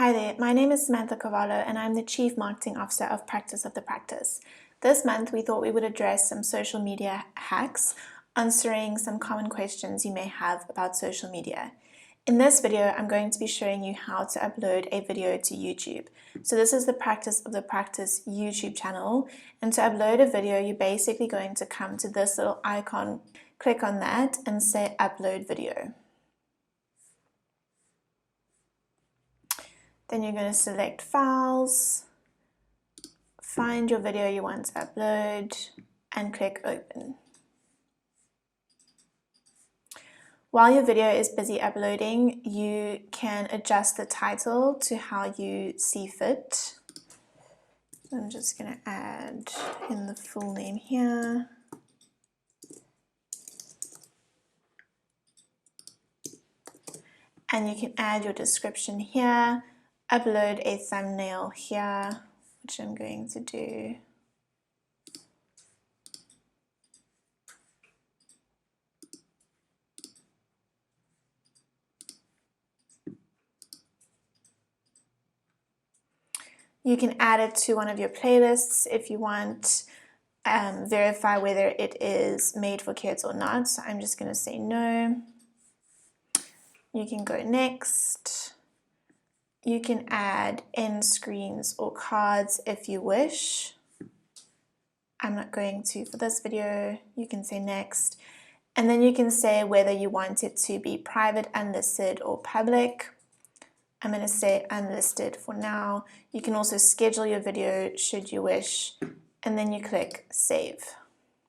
Hi there, my name is Samantha Cavallo and I'm the Chief Marketing Officer of Practice of the Practice. This month we thought we would address some social media hacks, answering some common questions you may have about social media. In this video, I'm going to be showing you how to upload a video to YouTube. So this is the Practice of the Practice YouTube channel, and to upload a video, you're basically going to come to this little icon, click on that and say upload video. Then you're going to select files, find your video you want to upload, and click open. While your video is busy uploading, you can adjust the title to how you see fit. So I'm just going to add in the full name here. And you can add your description here, upload a thumbnail here, which I'm going to do. You can add it to one of your playlists if you want, verify whether it is made for kids or not. So I'm just going to say no. You can go next. You can add end screens or cards if you wish. I'm not going to for this video. You can say next. And then you can say whether you want it to be private, unlisted, or public. I'm going to say unlisted for now. You can also schedule your video should you wish, and then you click save.